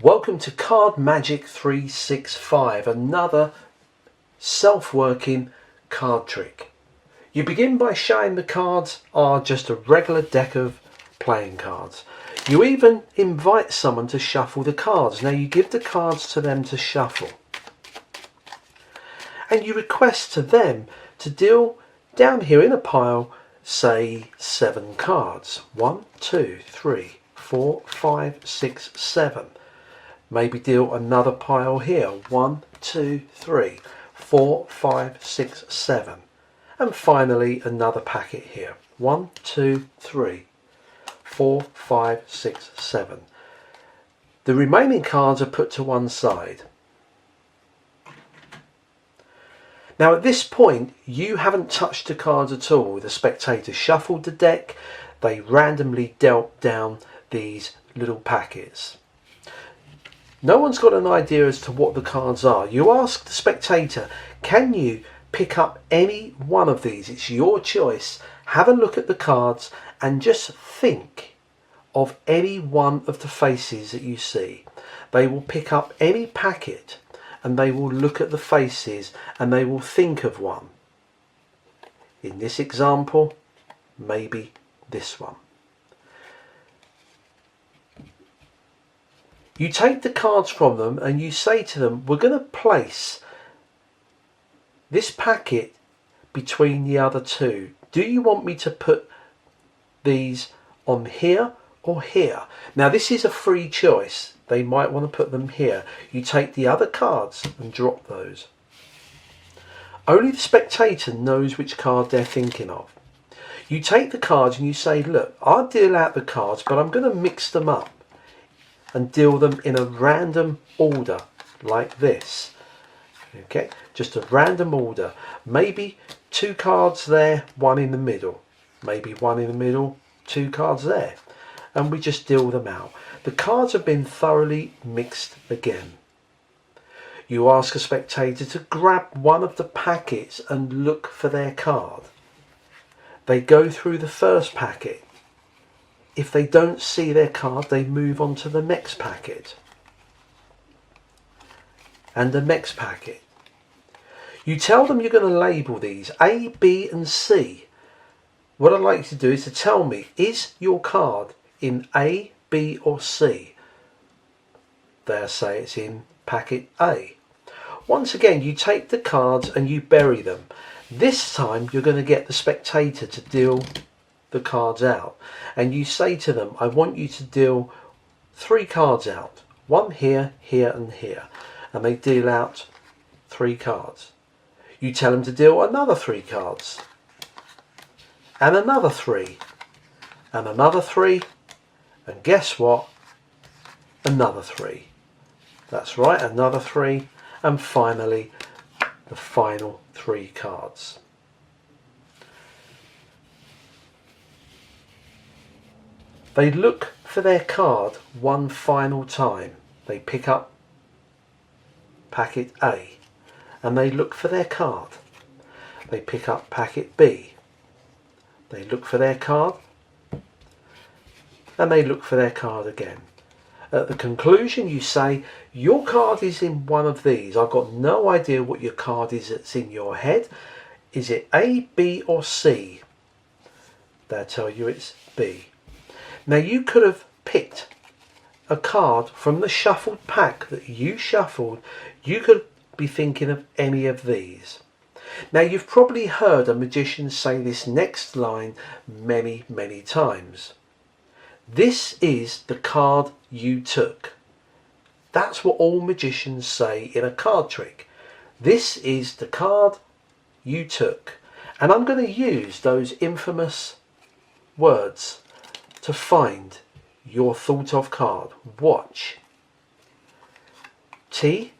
Welcome to Card Magic 365, another self-working card trick. You begin by showing the cards are just a regular deck of playing cards. You even invite someone to shuffle the cards. Now you give the cards to them to shuffle. And you request to them to deal down here in a pile, say 7 cards. 1, 2, 3, 4, 5, 6, 7. Maybe deal another pile here. 1, 2, 3, 4, 5, 6, 7. And finally another packet here. 1, 2, 3, 4, 5, 6, 7. The remaining cards are put to one side. Now at this point you haven't touched the cards at all. The spectator shuffled the deck. They randomly dealt down these little packets. No one's got an idea as to what the cards are. You ask the spectator, can you pick up any one of these? It's your choice. Have a look at the cards and just think of any one of the faces that you see. They will pick up any packet and they will look at the faces and they will think of one. In this example, maybe this one. You take the cards from them and you say to them, we're going to place this packet between the other two. Do you want me to put these on here or here? Now this is a free choice. They might want to put them here. You take the other cards and drop those. Only the spectator knows which card they're thinking of. You take the cards and you say, look, I'll deal out the cards, but I'm going to mix them up and deal them in a random order like this. Okay, just a random order. Maybe 2 cards there, 1 in the middle. Maybe 1 in the middle, 2 cards there. And we just deal them out. The cards have been thoroughly mixed again. You ask a spectator to grab one of the packets and look for their card. They go through the first packet. If they don't see their card, they move on to the next packet. And the next packet. You tell them you're going to label these A, B and C. What I'd like you to do is to tell me, is your card in A, B or C? They'll say it's in packet A. Once again, you take the cards and you bury them. This time you're going to get the spectator to deal the cards out, and you say to them, I want you to deal 3 cards out, 1 here, here and here, and they deal out 3 cards. You tell them to deal another 3 cards, and another 3, and another 3, and guess what, another 3. That's right, another 3, and finally the final 3 cards. They look for their card one final time. They pick up packet A and they look for their card. They pick up packet B. They look for their card and they look for their card again. At the conclusion you say, your card is in one of these. I've got no idea what your card is that's in your head. Is it A, B or C? They'll tell you it's B. Now you could have picked a card from the shuffled pack that you shuffled. You could be thinking of any of these. Now you've probably heard a magician say this next line many, many times. This is the card you took. That's what all magicians say in a card trick. This is the card you took. And I'm going to use those infamous words to find your thought of card. Watch. T-H-I-S.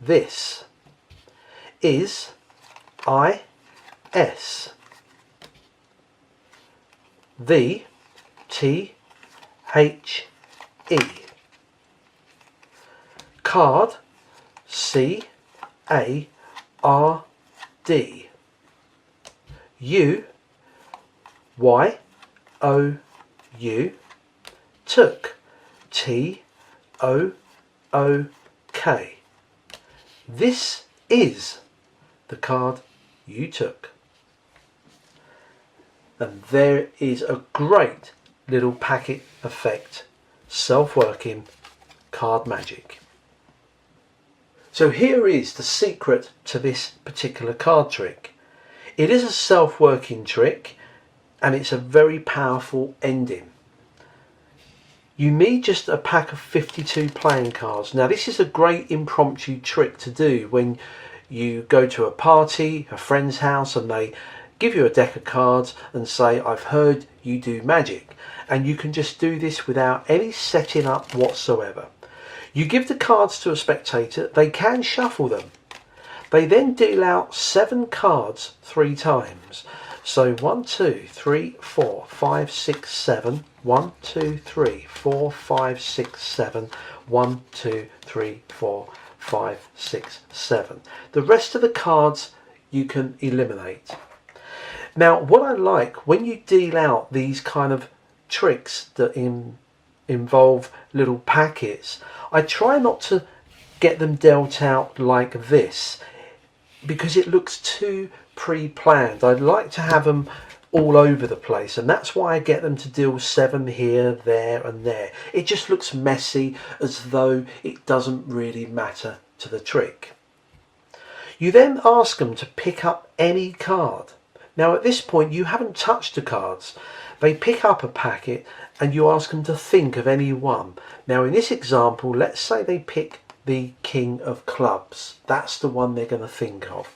This is I-S. The T-H-E. Card C-A-R-D. U-Y-O-U. you took. T-O-O-K. This is the card you took. And there is a great little packet effect, self-working card magic. So here is the secret to this particular card trick. It is a self-working trick and it's a very powerful ending. You need just a pack of 52 playing cards. Now this is a great impromptu trick to do when you go to a party, a friend's house, and they give you a deck of cards and say, I've heard you do magic. And you can just do this without any setting up whatsoever. You give the cards to a spectator, they can shuffle them. They then deal out 7 cards 3 times. So 1, 2, 3, 4, 5, 6, 7. 1, 2, 3, 4, 5, 6, 7. 1, 2, 3, 4, 5, 6, 7. The rest of the cards you can eliminate. Now what I like when you deal out these kind of tricks that involve little packets, I try not to get them dealt out like this because it looks too pre-planned. I'd like to have them all over the place, and that's why I get them to deal 7 here, there and there. It just looks messy, as though it doesn't really matter to the trick. You then ask them to pick up any card. Now at this point you haven't touched the cards. They pick up a packet and you ask them to think of any one. Now in this example, let's say they pick the King of Clubs. That's the one they're going to think of.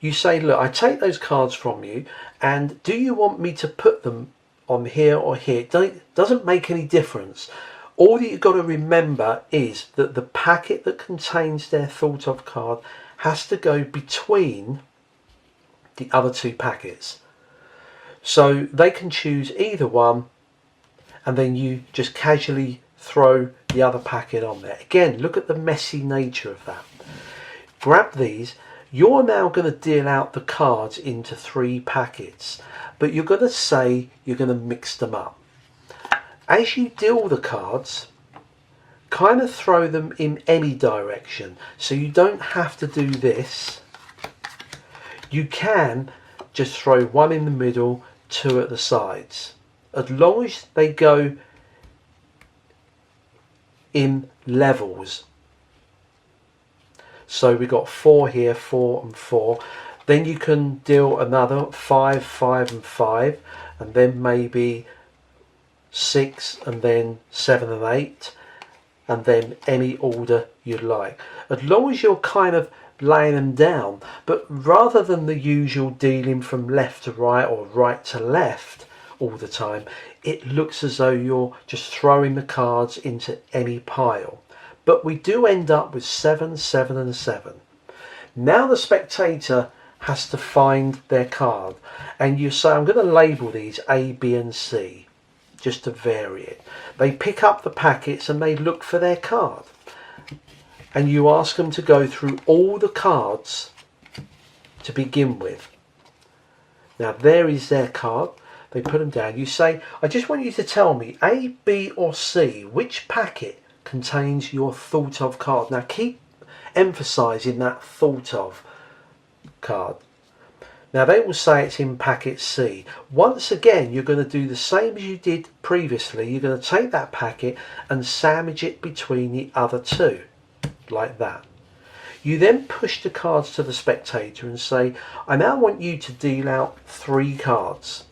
You say, look, I take those cards from you, and do you want me to put them on here or here? It doesn't make any difference. All that you've got to remember is that the packet that contains their thought of card has to go between the other 2 packets. So they can choose either one, and then you just casually throw the other packet on there. Again, look at the messy nature of that. Grab these. You're now going to deal out the cards into 3 packets, but you're going to say you're going to mix them up. As you deal the cards, kind of throw them in any direction, so you don't have to do this. You can just throw 1 in the middle, 2 at the sides, as long as they go in levels. So we got 4 here, 4 and 4. Then you can deal another 5, 5 and 5, and then maybe 6 and then 7 and 8, and then any order you'd like. As long as you're kind of laying them down, but rather than the usual dealing from left to right or right to left all the time, it looks as though you're just throwing the cards into any pile. But we do end up with 7, 7 and 7. Now the spectator has to find their card, and you say, I'm going to label these A, B and C just to vary it. They pick up the packets and they look for their card, and you ask them to go through all the cards to begin with. Now there is their card. They put them down. You say, I just want you to tell me A, B or C, which packet contains your thought of card. Now keep emphasising that thought of card. Now they will say it's in packet C. Once again, you're going to do the same as you did previously. You're going to take that packet and sandwich it between the other 2, like that. You then push the cards to the spectator and say, I now want you to deal out 3 cards.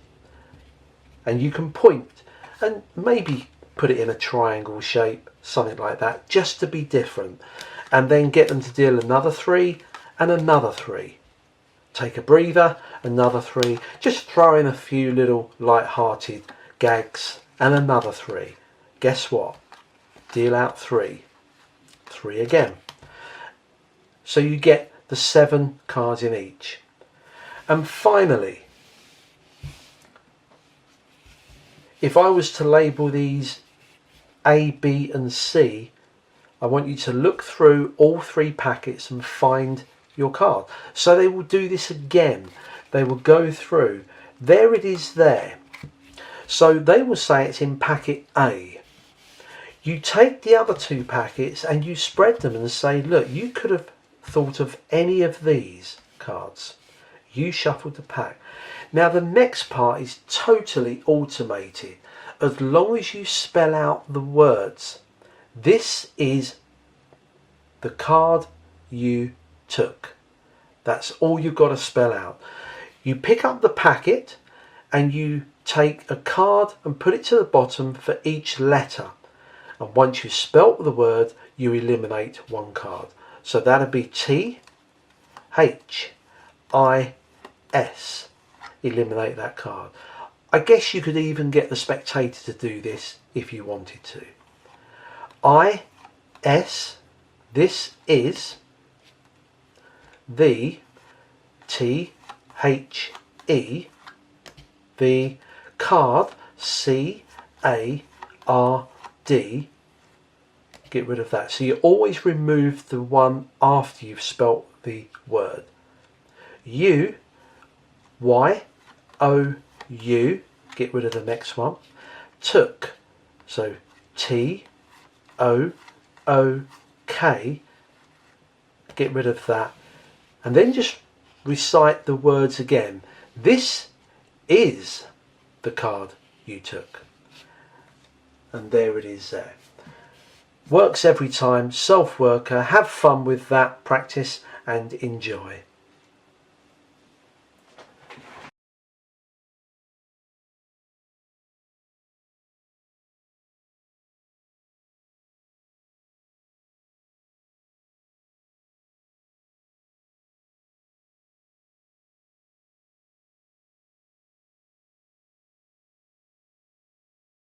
And you can point and maybe put it in a triangle shape, something like that, just to be different, and then get them to deal another 3 and another 3. Take a breather, another 3, just throw in a few little light-hearted gags, and another 3. Guess what? Deal out 3. 3 again. So you get the 7 cards in each. And finally, if I was to label these A, B and C, I want you to look through all 3 packets and find your card. So they will do this again. They will go through. There it is there. So they will say it's in packet A. You take the other two packets and you spread them and say, look, you could have thought of any of these cards. You shuffled the pack. Now the next part is totally automated. As long as you spell out the words, this is the card you took. That's all you've got to spell out. You pick up the packet and you take a card and put it to the bottom for each letter. And once you've spelt the word, you eliminate one card. So that'll be T, H, I, S. Eliminate that card. I guess you could even get the spectator to do this if you wanted to. I, S, this is the T, H, E, the card, C, A, R, D. Get rid of that. So you always remove the one after you've spelt the word. U, Y, O, U. Get rid of the next one. Took. So T, O, O, K. Get rid of that. And then just recite the words again. This is the card you took. And there it is there. Works every time. Self-worker. Have fun with that practice and enjoy.